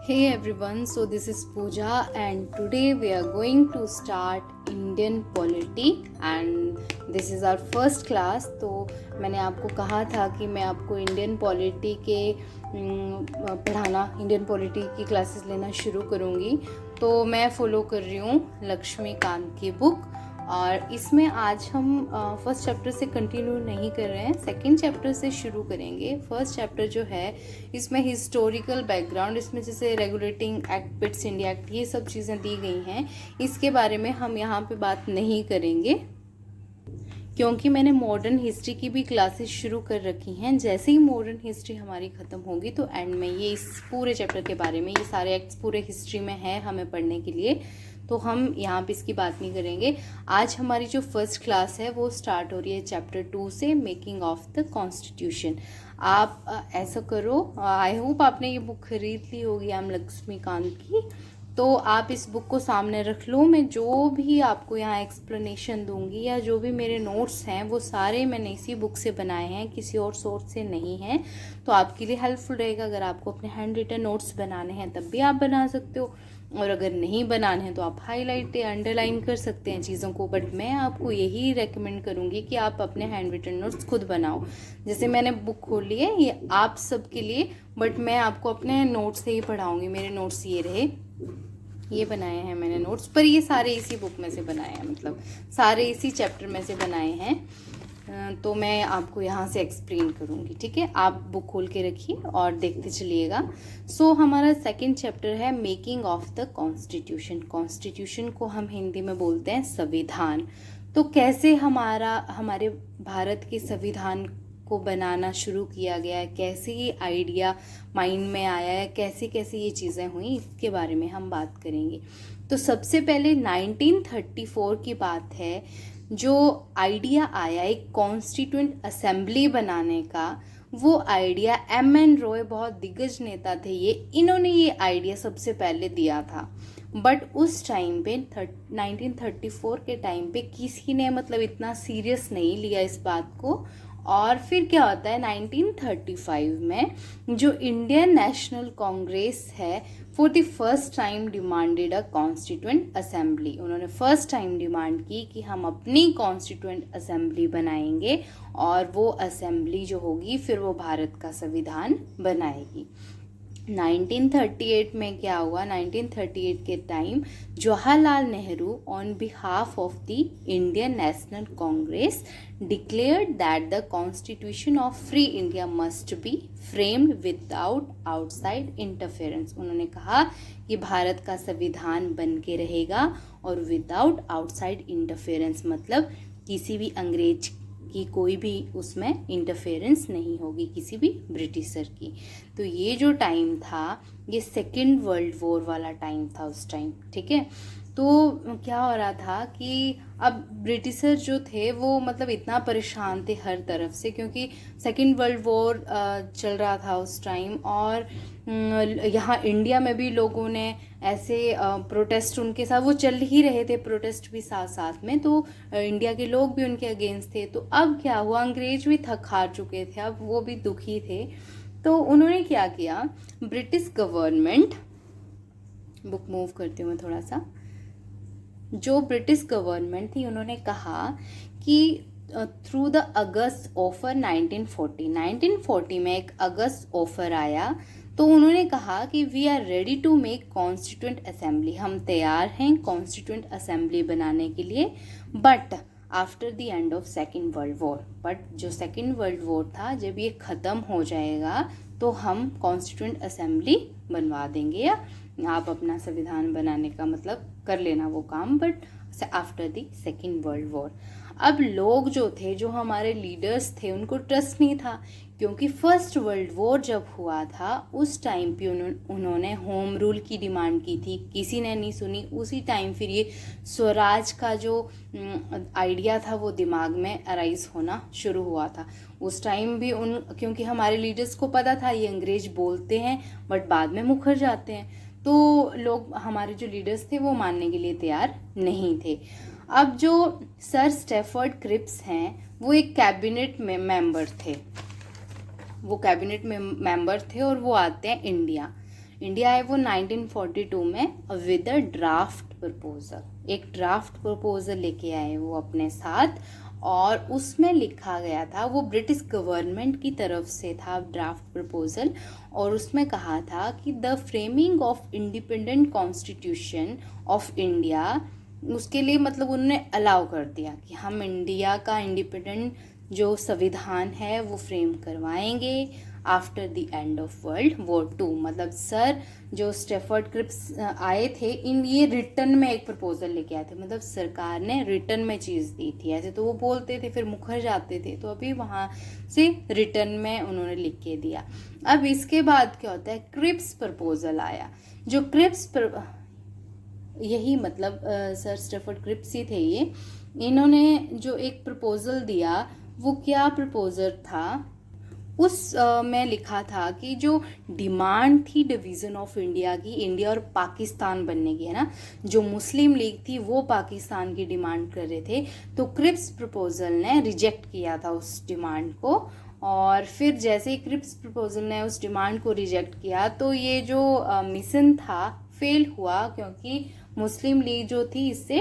Hey everyone, so this is Pooja and today we are going to start Indian polity and this is our first class। तो मैंने आपको कहा था कि मैं आपको इंडियन पॉलिटी के पढ़ाना, इंडियन पॉलिटी की क्लासेस लेना शुरू करूँगी। तो मैं फॉलो कर रही हूँ लक्ष्मीकांत की बुक और इसमें आज हम फर्स्ट चैप्टर से कंटिन्यू नहीं कर रहे हैं, सेकंड चैप्टर से शुरू करेंगे। फर्स्ट चैप्टर जो है इसमें हिस्टोरिकल बैकग्राउंड, इसमें जैसे regulating act, Pitt's India act, ये सब चीज़ें दी गई हैं। इसके बारे में हम यहाँ पे बात नहीं करेंगे क्योंकि मैंने मॉडर्न हिस्ट्री की भी क्लासेस शुरू कर रखी हैं। जैसे ही मॉडर्न हिस्ट्री हमारी ख़त्म होगी तो एंड में ये इस पूरे चैप्टर के बारे में, ये सारे एक्ट्स पूरे हिस्ट्री में हैं हमें पढ़ने के लिए, तो हम यहाँ पे इसकी बात नहीं करेंगे। आज हमारी जो फर्स्ट क्लास है वो स्टार्ट हो रही है चैप्टर 2 से, मेकिंग ऑफ द कॉन्स्टिट्यूशन। आप ऐसा करो, आई होप आपने ये बुक खरीद ली होगी एम लक्ष्मीकांत की, तो आप इस बुक को सामने रख लो। मैं जो भी आपको यहाँ एक्सप्लेनेशन दूंगी या जो भी मेरे नोट्स हैं वो सारे मैंने इसी बुक से बनाए हैं, किसी और सोर्स से नहीं हैं। तो आपके लिए हेल्पफुल रहेगा। अगर आपको अपने हैंड रिटन नोट्स बनाने हैं तब भी आप बना सकते हो, और अगर नहीं बनाने हैं तो आप हाईलाइट या अंडरलाइन कर सकते हैं चीज़ों को। बट मैं आपको यही रेकमेंड करूँगी कि आप अपने हैंड रिटन नोट्स खुद बनाओ। जैसे मैंने बुक खोल ली है, ये आप सबके लिए, बट मैं आपको अपने नोट्स से ही पढ़ाऊँगी। मेरे नोट्स ये रहे, ये बनाए हैं मैंने नोट्स, पर ये सारे इसी बुक में से बनाए हैं, मतलब सारे इसी चैप्टर में से बनाए हैं। तो मैं आपको यहाँ से एक्सप्लेन करूँगी, ठीक है। आप बुक खोल के रखिए और देखते चलिएगा। सो हमारा सेकंड चैप्टर है making of the constitution. Constitution को हम हिंदी में बोलते हैं संविधान। तो कैसे हमारे भारत के संविधान को बनाना शुरू किया गया है, कैसे ये आइडिया माइंड में आया है, कैसे कैसे ये चीज़ें हुई, इसके बारे में हम बात करेंगे। तो सबसे पहले 1934 की बात है, जो आइडिया आया एक कॉन्स्टिट्यूएंट असेंबली बनाने का। वो आइडिया एम.एन. रॉय, बहुत दिग्गज नेता थे ये, इन्होंने ये आइडिया सबसे पहले दिया था। बट उस टाइम पे 1934 के टाइम पे किसी ने मतलब इतना सीरियस नहीं लिया इस बात को। और फिर क्या होता है 1935 में जो इंडियन नेशनल कांग्रेस है, for the first time demanded a constituent assembly. उन्होंने फर्स्ट टाइम डिमांड की कि हम अपनी कॉन्स्टिट्यूएंट असेंबली बनाएंगे और वो असेंबली जो होगी फिर वो भारत का संविधान बनाएगी। 1938 में क्या हुआ, 1938 के time Jawaharlal Nehru on behalf of the Indian national Congress declared that the constitution of free India must be framed without outside interference. उन्होंने कहा कि भारत का संविधान बन के रहेगा और विदाउट आउटसाइड इंटरफेरेंस, मतलब किसी भी अंग्रेज कि कोई भी उसमें इंटरफेरेंस नहीं होगी, किसी भी ब्रिटिशर की। तो ये जो टाइम था ये सेकेंड वर्ल्ड वॉर वाला टाइम था उस टाइम, ठीक है। तो क्या हो रहा था कि अब ब्रिटिशर जो थे वो मतलब इतना परेशान थे हर तरफ से, क्योंकि सेकेंड वर्ल्ड वॉर चल रहा था उस टाइम। और यहाँ इंडिया में भी लोगों ने ऐसे प्रोटेस्ट उनके साथ वो चल ही रहे थे, प्रोटेस्ट भी साथ साथ में। तो इंडिया के लोग भी उनके अगेंस्ट थे। तो अब क्या हुआ, अंग्रेज भी थक हार चुके थे, अब वो भी दुखी थे। तो उन्होंने क्या किया, ब्रिटिश गवर्नमेंट, बुक मूव करती हूँ मैं थोड़ा सा, जो ब्रिटिश गवर्नमेंट थी उन्होंने कहा कि थ्रू द अगस्त ऑफर 1940 में एक अगस्त ऑफर आया। तो उन्होंने कहा कि we are ready to make constituent assembly, हम तैयार हैं कॉन्स्टिट्यूएंट असेंबली बनाने के लिए, but after the end of second world war. But जो सेकेंड वर्ल्ड वॉर था, जब ये ख़त्म हो जाएगा तो हम कॉन्स्टिट्यूएंट असेंबली बनवा देंगे, या आप अपना संविधान बनाने का मतलब कर लेना वो काम, but after the second world war. अब लोग जो थे, जो हमारे लीडर्स थे, उनको ट्रस्ट नहीं था, क्योंकि फर्स्ट वर्ल्ड वॉर जब हुआ था उस टाइम पे उन्होंने होम रूल की डिमांड की थी, किसी ने नहीं सुनी। उसी टाइम फिर ये स्वराज का जो आइडिया था वो दिमाग में अराइज होना शुरू हुआ था। उस टाइम भी क्योंकि हमारे लीडर्स को पता था ये अंग्रेज बोलते हैं बट बाद में मुकर जाते हैं, तो लोग, हमारे जो लीडर्स थे वो मानने के लिए तैयार नहीं थे। अब जो सर स्टैफर्ड क्रिप्स हैं वो एक कैबिनेट में मेंबर थे, वो कैबिनेट में मेंबर थे और वो आते हैं इंडिया। इंडिया है वो 1942 में विद अ ड्राफ्ट प्रपोजल, एक ड्राफ्ट प्रपोजल लेके आए वो अपने साथ, और उसमें लिखा गया था, वो ब्रिटिश गवर्नमेंट की तरफ से था ड्राफ्ट प्रपोजल, और उसमें कहा था कि the framing of independent constitution of India, उसके लिए मतलब उन्होंने अलाउ कर दिया कि हम इंडिया का इंडिपेंडेंट जो संविधान है वो फ्रेम करवाएंगे after the end of world war 2। मतलब सर जो स्टेफर्ड क्रिप्स आए थे, इन ये रिटर्न में एक प्रपोजल लेके आए थे, मतलब सरकार ने रिटर्न में चीज़ दी थी। ऐसे तो वो बोलते थे फिर मुखर जाते थे, तो अभी वहाँ से रिटर्न में उन्होंने लिख के दिया। अब इसके बाद क्या होता है, क्रिप्स प्रपोजल आया। जो यही मतलब सर स्टेफर्ड क्रिप्स ही थे ये, इन्होंने जो एक प्रपोजल दिया वो क्या प्रपोजल था, उस में लिखा था कि जो डिमांड थी डिवीज़न ऑफ इंडिया की, इंडिया और पाकिस्तान बनने की, है ना, जो मुस्लिम लीग थी वो पाकिस्तान की डिमांड कर रहे थे, तो क्रिप्स प्रपोजल ने रिजेक्ट किया था उस डिमांड को। और फिर जैसे ही क्रिप्स प्रपोजल ने उस डिमांड को रिजेक्ट किया तो ये जो मिशन था फेल हुआ, क्योंकि मुस्लिम लीग जो थी इससे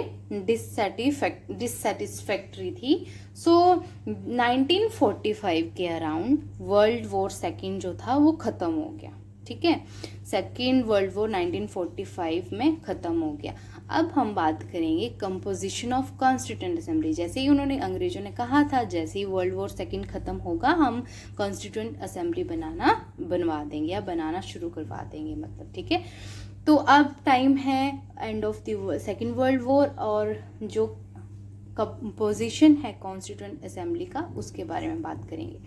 डिससेटिस्फैक्ट्री थी। सो 1945 के अराउंड वर्ल्ड वॉर सेकेंड जो था वो ख़त्म हो गया। ठीक है, सेकेंड वर्ल्ड वॉर 1945 में ख़त्म हो गया। अब हम बात करेंगे कंपोजिशन ऑफ कॉन्स्टिट्यूएंट असेंबली। जैसे ही उन्होंने अंग्रेजों ने कहा था जैसे ही वर्ल्ड वॉर सेकेंड ख़त्म होगा हम कॉन्स्टिट्यूएंट असेंबली बनवा देंगे या बनाना शुरू करवा देंगे, मतलब ठीक है। तो अब टाइम है end of the second world war, और जो कंपोजिशन है कॉन्स्टिट्यूएंट असेंबली का उसके बारे में बात करेंगे।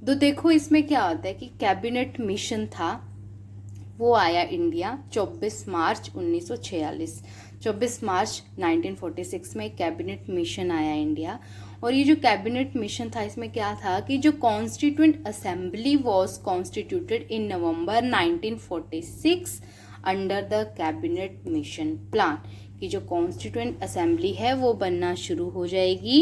तो देखो इसमें क्या होता है कि कैबिनेट मिशन था वो आया इंडिया 24 मार्च 1946, 24 मार्च 1946 में कैबिनेट मिशन आया इंडिया। और ये जो कैबिनेट मिशन था इसमें क्या था कि जो constituent assembly was constituted in November 1946 under the cabinet mission plan, कि जो कॉन्स्टिट्यूएंट असेंबली है वो बनना शुरू हो जाएगी,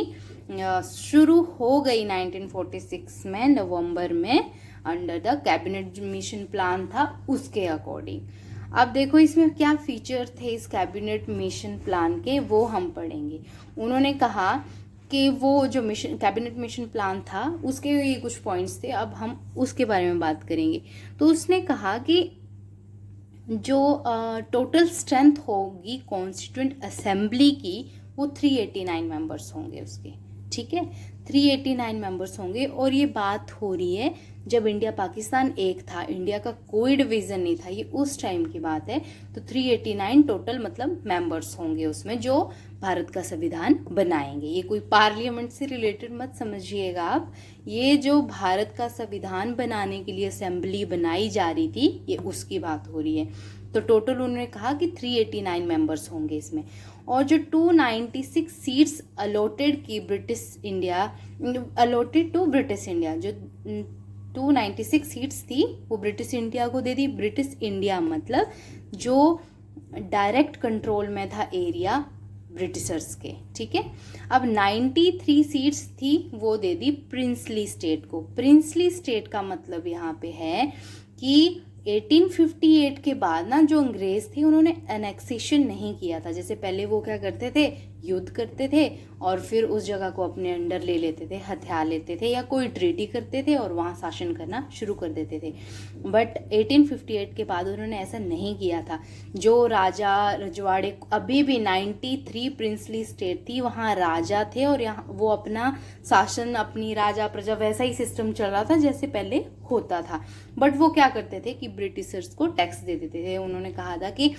शुरू हो गई 1946 में नवंबर में, under the cabinet mission plan था उसके अकॉर्डिंग। अब देखो इसमें क्या फीचर थे इस कैबिनेट मिशन प्लान के, वो हम पढ़ेंगे। उन्होंने कहा कि वो जो मिशन कैबिनेट मिशन प्लान था उसके ये कुछ पॉइंट्स थे, अब हम उसके बारे में बात करेंगे। तो उसने कहा कि जो टोटल स्ट्रेंथ होगी कॉन्स्टिट्यूएंट असेंबली की वो 389 मेंबर्स होंगे उसके, ठीक है, 389 मेंबर्स होंगे। और ये बात हो रही है जब इंडिया पाकिस्तान एक था, इंडिया का कोई डिवीज़न नहीं था, ये उस टाइम की बात है। तो 389 टोटल मतलब मेंबर्स होंगे उसमें जो भारत का संविधान बनाएंगे। ये कोई पार्लियामेंट से रिलेटेड मत समझिएगा आप, ये जो भारत का संविधान बनाने के लिए असेंबली बनाई जा रही थी ये उसकी बात हो रही है। तो टोटल उन्होंने कहा कि 389 मेंबर्स होंगे इसमें। और जो 296 सीट्स अलॉटेड की British India, allotted to British India, जो 296 सीट्स थी वो ब्रिटिश इंडिया को दे दी। ब्रिटिश इंडिया मतलब जो डायरेक्ट कंट्रोल में था एरिया ब्रिटिशर्स के, ठीक है। अब 93 सीट्स थी वो दे दी प्रिंसली स्टेट को। प्रिंसली स्टेट का मतलब यहाँ पे है कि 1858 के बाद ना जो अंग्रेज थे उन्होंने एनेक्सेशन नहीं किया था। जैसे पहले वो क्या करते थे, युद्ध करते थे और फिर उस जगह को अपने अंडर ले लेते थे, हथियार लेते थे या कोई ट्रीटी करते थे और वहाँ शासन करना शुरू कर देते थे। बट 1858 के बाद उन्होंने ऐसा नहीं किया था। जो राजा रजवाड़े, अभी भी 93 प्रिंसली स्टेट थी, वहाँ राजा थे और यहाँ वो अपना शासन, अपनी राजा प्रजा वैसा ही सिस्टम चल रहा था जैसे पहले होता था। बट वो क्या करते थे कि ब्रिटिशर्स को टैक्स दे देते थे। उन्होंने कहा था कि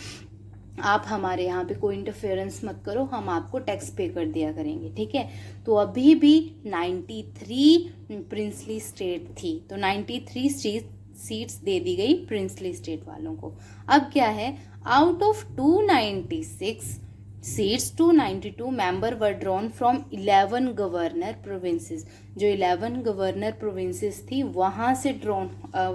आप हमारे यहाँ पे कोई इंटरफेरेंस मत करो, हम आपको टैक्स पे कर दिया करेंगे, ठीक है। तो अभी भी 93 प्रिंसली स्टेट थी, तो 93 सीट्स दे दी गई प्रिंसली स्टेट वालों को। अब क्या है, out of 296 seats 292 member were drawn from 11 governor provinces. जो 11 गवर्नर प्रोविंसेस थी वहाँ से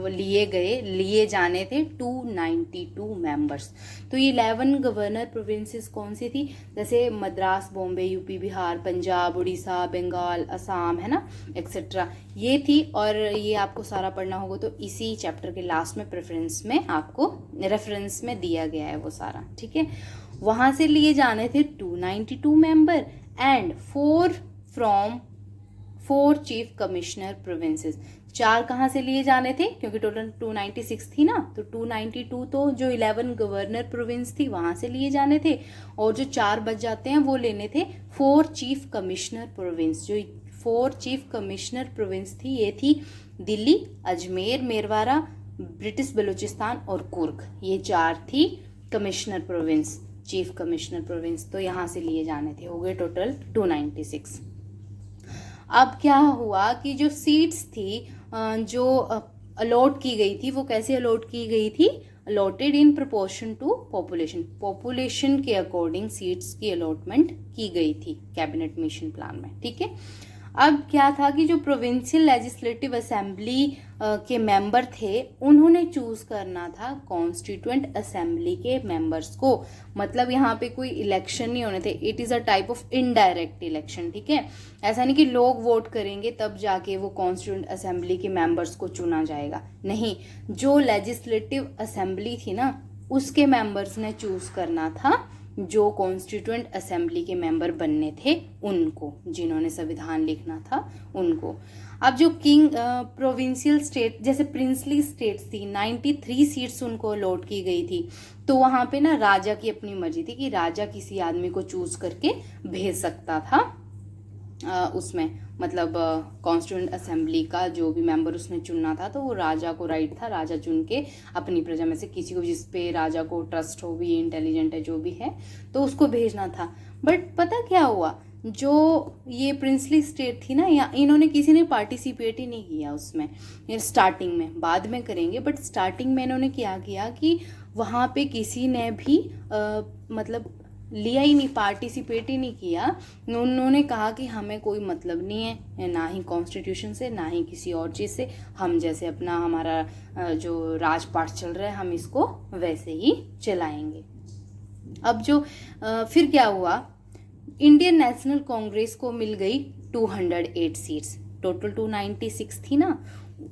लिए जाने थे 292 मेंबर्स। तो ये 11 गवर्नर प्रोविंसेस कौन सी थी? जैसे मद्रास, बॉम्बे, यूपी, बिहार, पंजाब, उड़ीसा, बंगाल, असम, है ना, एक्सेट्रा, ये थी। और ये आपको सारा पढ़ना होगा तो इसी चैप्टर के लास्ट में प्रेफरेंस में आपको रेफरेंस में दिया गया है वो सारा, ठीक है। वहां से लिए जाने थे 292 member and 4 chief commissioner provinces. 4 कहाँ से लिए जाने थे? क्योंकि टोटल 296 थी ना, तो 292 तो जो 11 गवर्नर प्रोविंस थी वहां से लिए जाने थे, और जो 4 बच जाते हैं वो लेने थे 4 चीफ कमिश्नर प्रोविंस। जो 4 चीफ कमिश्नर प्रोविंस थी ये थी दिल्ली, अजमेर, मेरवाड़ा, ब्रिटिश बलूचिस्तान और कुर्ग। ये 4 थी commissioner province, chief commissioner province. तो यहाँ से लिए जाने थे, हो गए टोटल 296। अब क्या हुआ कि जो सीट्स थी जो अलॉट की गई थी वो कैसे अलॉट की गई थी? Allotted in proportion to population. Population के अकॉर्डिंग सीट्स की अलॉटमेंट की गई थी कैबिनेट मिशन प्लान में, ठीक है। अब क्या था कि जो प्रोविंशियल लेजिस्लेटिव असेंबली के मेंबर थे उन्होंने चूज करना था कॉन्स्टिट्यूएंट असेंबली के मेंबर्स को। मतलब यहाँ पे कोई इलेक्शन नहीं होने थे, it is a type of indirect election, ठीक है। ऐसा नहीं कि लोग वोट करेंगे तब जाके वो कॉन्स्टिट्यूएंट असेंबली के मेंबर्स को चुना जाएगा, नहीं। जो लेजिस्लेटिव असेंबली थी ना उसके मेंबर्स ने चूज करना था जो कॉन्स्टिट्यूएंट असेंबली के मेंबर बनने थे उनको, जिन्होंने संविधान लिखना था उनको। अब जो किंग प्रोविंशियल स्टेट जैसे प्रिंसली स्टेट्स थी 93 सीट्स उनको अलॉट की गई थी। तो वहाँ पे ना राजा की अपनी मर्जी थी कि राजा किसी आदमी को चूज करके भेज सकता था उसमें, मतलब कॉन्स्टिट्यूएंट असेंबली का जो भी मेंबर उसने चुनना था तो वो राजा को राइट था, राजा चुन के अपनी प्रजा में से किसी को जिस पे राजा को ट्रस्ट हो, भी इंटेलिजेंट है जो भी है, तो उसको भेजना था। बट पता क्या हुआ, जो ये प्रिंसली स्टेट थी ना, या इन्होंने किसी ने पार्टिसिपेट ही नहीं किया उसमें स्टार्टिंग में, बाद में करेंगे, बट स्टार्टिंग में इन्होंने क्या किया कि वहाँ पे किसी ने भी मतलब लिया ही नहीं, पार्टिसिपेट ही नहीं किया। उन्होंने कहा कि हमें कोई मतलब नहीं है, ना ही कॉन्स्टिट्यूशन से ना ही किसी और चीज़ से, हम जैसे अपना हमारा जो राजपाट चल रहा है हम इसको वैसे ही चलाएंगे। अब जो फिर क्या हुआ, इंडियन नेशनल कांग्रेस को मिल गई 208 सीट्स, टोटल 296 थी ना,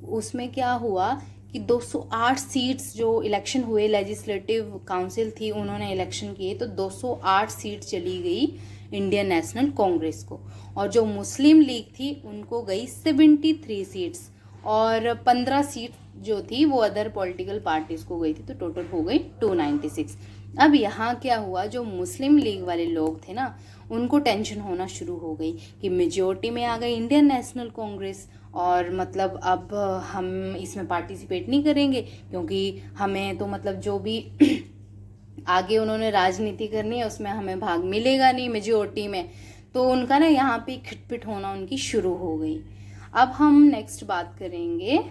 उसमें क्या हुआ कि 208 सीट्स जो इलेक्शन हुए, लेजिस्लेटिव काउंसिल थी उन्होंने इलेक्शन किए, तो 208 सीट चली गई इंडियन नेशनल कांग्रेस को। और जो मुस्लिम लीग थी उनको गई 73 सीट्स, और 15 सीट जो थी वो अदर पॉलिटिकल पार्टीज को गई थी, तो टोटल हो गई 296। अब यहाँ क्या हुआ, जो मुस्लिम लीग वाले लोग थे ना उनको टेंशन होना शुरू हो गई कि मेजोरिटी में आ गई इंडियन नेशनल कांग्रेस, और मतलब अब हम इसमें पार्टिसिपेट नहीं करेंगे क्योंकि हमें तो मतलब जो भी आगे उन्होंने राजनीति करनी है उसमें हमें भाग मिलेगा नहीं मेजोरिटी में। तो उनका ना यहाँ पे खिटपिट होना उनकी शुरू हो गई। अब हम नेक्स्ट बात करेंगे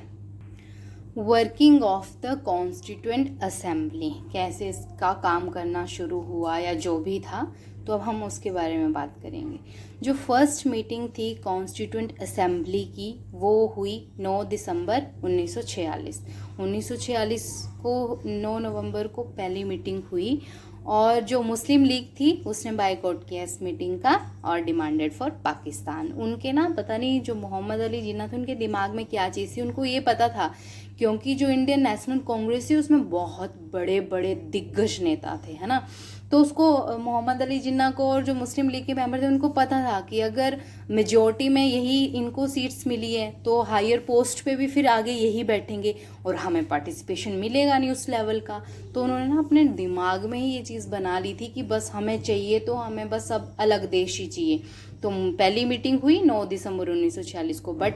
working of the constituent assembly, कैसे इसका काम करना शुरू हुआ या जो भी था, तो अब हम उसके बारे में बात करेंगे। जो फर्स्ट मीटिंग थी कॉन्स्टिट्यूएंट असेंबली की वो हुई 9 दिसंबर 1946। 1946 को 9 नवंबर को पहली मीटिंग हुई, और जो मुस्लिम लीग थी उसने बायकॉट किया इस मीटिंग का और डिमांडेड फॉर पाकिस्तान। उनके ना पता नहीं जो मोहम्मद अली जिन्ना थे उनके दिमाग में क्या चीज़ थी, उनको ये पता था क्योंकि जो इंडियन नेशनल कांग्रेस थी उसमें बहुत बड़े बड़े दिग्गज नेता थे, है ना। तो उसको मोहम्मद अली जिन्ना को और जो मुस्लिम लीग के मेंबर थे उनको पता था कि अगर मेजॉरिटी में यही इनको सीट्स मिली है तो हायर पोस्ट पे भी फिर आगे यही बैठेंगे और हमें पार्टिसिपेशन मिलेगा नहीं उस लेवल का। तो उन्होंने ना अपने दिमाग में ही ये चीज़ बना ली थी कि बस हमें चाहिए तो हमें बस अब अलग देश ही चाहिए। तो पहली मीटिंग हुई 9 दिसंबर 1946 को, बट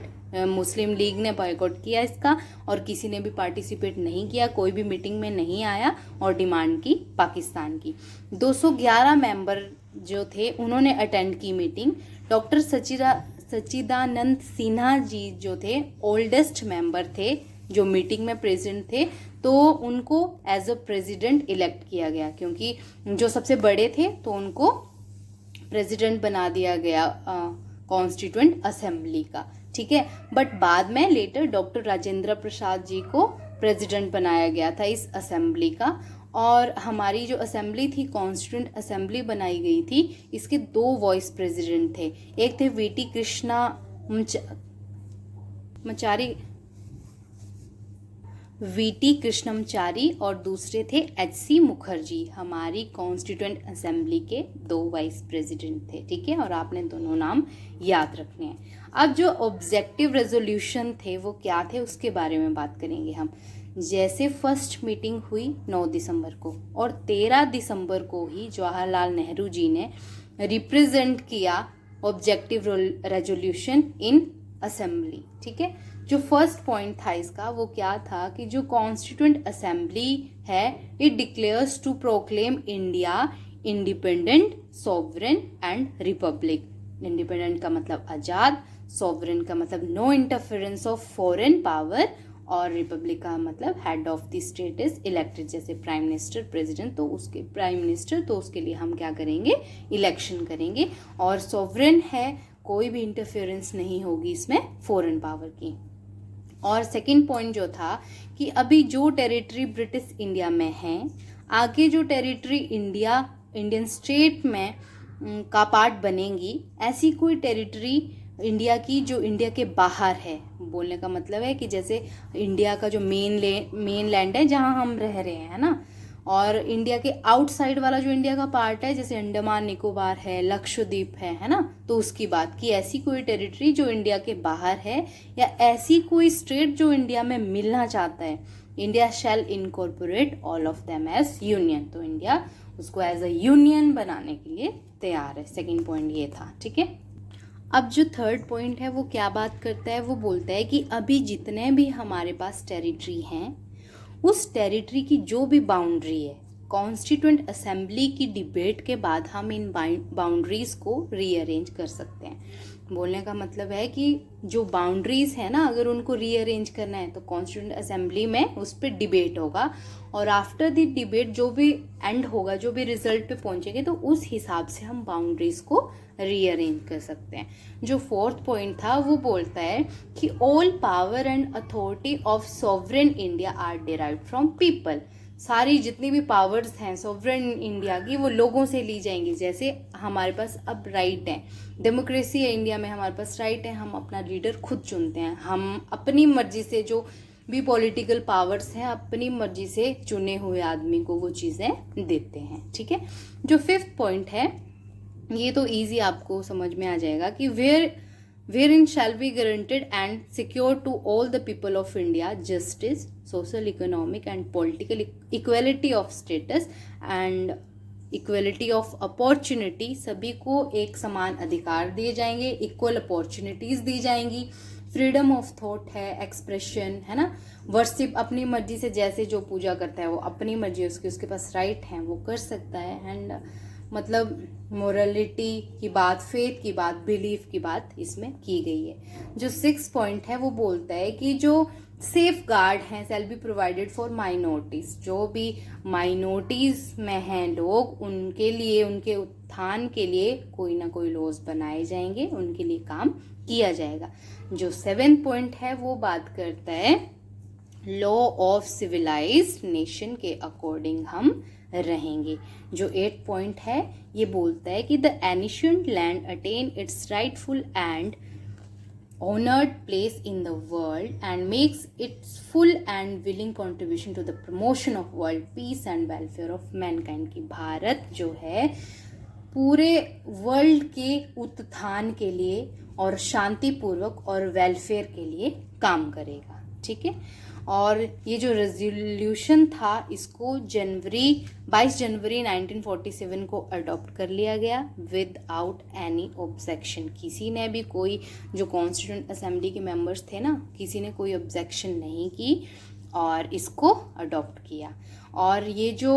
मुस्लिम लीग ने बॉयकॉट किया इसका और किसी ने भी पार्टिसिपेट नहीं किया, कोई भी मीटिंग में नहीं आया और डिमांड की पाकिस्तान की। 211 मेंबर जो थे उन्होंने अटेंड की मीटिंग। डॉक्टर सच्चिदानंद सिन्हा जी जो थे ओल्डेस्ट मेंबर थे जो मीटिंग में प्रेजेंट थे, तो उनको एज अ प्रेसिडेंट इलेक्ट किया गया, क्योंकि जो सबसे बड़े थे तो उनको प्रेसिडेंट बना दिया गया कॉन्स्टिट्यूएंट असेंबली का, ठीक है। बट बाद में लेटर डॉक्टर राजेंद्र प्रसाद जी को प्रेसिडेंट बनाया गया था इस असेंबली का। और हमारी जो असेंबली थी, कॉन्स्टिट्यूएंट असेंबली बनाई गई थी, इसके 2 वाइस प्रेसिडेंट थे। एक थे वीटी कृष्णा मचारी, वीटी कृष्णमचारी, और दूसरे थे एच.सी. मुखर्जी। हमारी कॉन्स्टिट्यूएंट असेंबली के 2 वाइस प्रेसिडेंट थे, ठीक है। और आपने दोनों नाम याद रखने हैं। अब जो ऑब्जेक्टिव रेजोल्यूशन थे वो क्या थे, उसके बारे में बात करेंगे हम। जैसे फर्स्ट मीटिंग हुई 9 दिसंबर को, और 13 दिसंबर को ही जवाहरलाल नेहरू जी ने रिप्रेजेंट किया ऑब्जेक्टिव रेजोल्यूशन इन असेंबली, ठीक है। जो फर्स्ट पॉइंट था इसका वो क्या था कि जो कॉन्स्टिट्यूएंट असेंबली है, it declares to proclaim India independent, sovereign and republic. Independent का मतलब आज़ाद, सॉवरेन का मतलब no interference of foreign power, और रिपब्लिक का मतलब head of the state is elected, जैसे प्राइम मिनिस्टर, प्रेसिडेंट, तो उसके प्राइम मिनिस्टर, तो उसके लिए हम क्या करेंगे, इलेक्शन करेंगे। और सॉवरेन है, कोई भी इंटरफेरेंस नहीं होगी इसमें फॉरेन पावर की। और सेकंड पॉइंट जो था कि अभी जो टेरिटरी ब्रिटिश इंडिया में है, आगे जो टेरिटरी इंडियन स्टेट में का पार्ट बनेंगी, ऐसी कोई टेरिटरी इंडिया की जो इंडिया के बाहर है, बोलने का मतलब है कि जैसे इंडिया का जो मेन लैंड है जहाँ हम रह रहे हैं, है ना, और इंडिया के आउटसाइड वाला जो इंडिया का पार्ट है, जैसे अंडमान निकोबार है, लक्षद्वीप है ना, तो उसकी बात की ऐसी कोई टेरिटरी जो इंडिया के बाहर है, या ऐसी कोई स्टेट जो इंडिया में मिलना चाहता है, India shall incorporate all of them as union. तो इंडिया उसको एज अ यूनियन बनाने के लिए तैयार है। सेकेंड पॉइंट ये था, ठीक है। अब जो थर्ड पॉइंट है वो क्या बात करता है, वो बोलता है कि अभी जितने भी हमारे पास टेरिटरी हैं, उस टेरिटरी की जो भी बाउंड्री है, कॉन्स्टिट्यूएंट असेंबली की डिबेट के बाद हम इन बाउंड्रीज को रीअरेंज कर सकते हैं। बोलने का मतलब है कि जो बाउंड्रीज है ना, अगर उनको रीअरेंज करना है तो कॉन्स्टिट्यूएंट असेंबली में उस पर डिबेट होगा, और आफ्टर द डिबेट जो भी एंड होगा, जो भी रिजल्ट पे पहुंचेंगे, तो उस हिसाब से हम बाउंड्रीज को रीअरेंज कर सकते हैं। जो फोर्थ पॉइंट था वो बोलता है कि all power and authority of sovereign India are derived from people. सारी जितनी भी पावर्स हैं सॉवरेन इंडिया की, वो लोगों से ली जाएंगी। जैसे हमारे पास अब राइट है, डेमोक्रेसी है इंडिया में, हमारे पास राइट है, हम अपना लीडर खुद चुनते हैं, हम अपनी मर्जी से जो भी पॉलिटिकल पावर्स हैं अपनी मर्जी से चुने हुए आदमी को वो चीज़ें देते हैं, ठीक है। जो फिफ्थ पॉइंट है ये तो इजी आपको समझ में आ जाएगा कि wherein shall be guaranteed and secured to all the people of India justice, social, economic and political equality of status and equality of opportunity. सभी को एक समान अधिकार दिए जाएंगे, इक्वल अपॉर्चुनिटीज दी जाएंगी। फ्रीडम ऑफ थॉट है, एक्सप्रेशन है ना, वर्शिप अपनी मर्जी से जैसे जो पूजा करता है वो अपनी मर्जी उसके पास राइट है, वो कर सकता है। एंड मतलब मोरलिटी की बात, फेथ की बात, बिलीफ की बात इसमें की गई है। जो 6 पॉइंट है वो बोलता है कि जो सेफ गार्ड हैं shall be provided for minorities. जो भी माइनॉरिटीज में हैं लोग, उनके लिए, उनके उत्थान के लिए कोई ना कोई लॉज बनाए जाएंगे, उनके लिए काम किया जाएगा। जो 7 पॉइंट है वो बात करता है लॉ ऑफ सिविलाइज्ड नेशन के अकॉर्डिंग हम रहेंगे। जो 8 पॉइंट है ये बोलता है कि the ancient land attain it's rightful and honored place in the world and makes its full and willing contribution to the promotion of world peace and welfare of mankind। की भारत जो है पूरे वर्ल्ड के उत्थान के लिए और शांतिपूर्वक और वेलफेयर के लिए काम करेगा, ठीक है। और ये जो रेजोल्यूशन था इसको 22 जनवरी 1947 को अडॉप्ट कर लिया गया विदाउट एनी ऑब्जेक्शन। किसी ने भी कोई, जो कॉन्स्टिट्यूएंट असेंबली के मेंबर्स थे ना, किसी ने कोई ऑब्जेक्शन नहीं की और इसको अडॉप्ट किया। और ये जो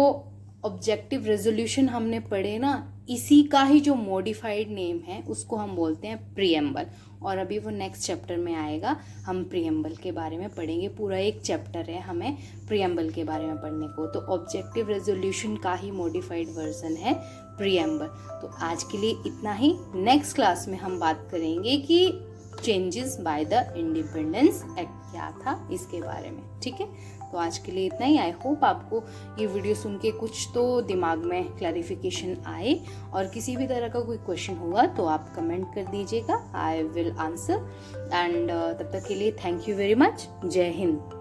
ऑब्जेक्टिव रेजोल्यूशन हमने पढ़े ना, इसी का ही जो मॉडिफाइड नेम है उसको हम बोलते हैं प्रीएम्बल। और अभी वो नेक्स्ट चैप्टर में आएगा, हम प्रीएम्बल के बारे में पढ़ेंगे। पूरा एक चैप्टर है हमें प्रीएम्बल के बारे में पढ़ने को। तो ऑब्जेक्टिव रेजोल्यूशन का ही मॉडिफाइड वर्जन है प्रीएम्बल। तो आज के लिए इतना ही। नेक्स्ट क्लास में हम बात करेंगे कि changes by the independence act क्या था इसके बारे में। ठीक है, तो आज के लिए इतना ही। आई होप आपको ये वीडियो सुन के कुछ तो दिमाग में क्लैरिफिकेशन आए, और किसी भी तरह का कोई क्वेश्चन होगा तो आप कमेंट कर दीजिएगा, आई विल आंसर। एंड तब तक के लिए थैंक यू वेरी मच। जय हिंद।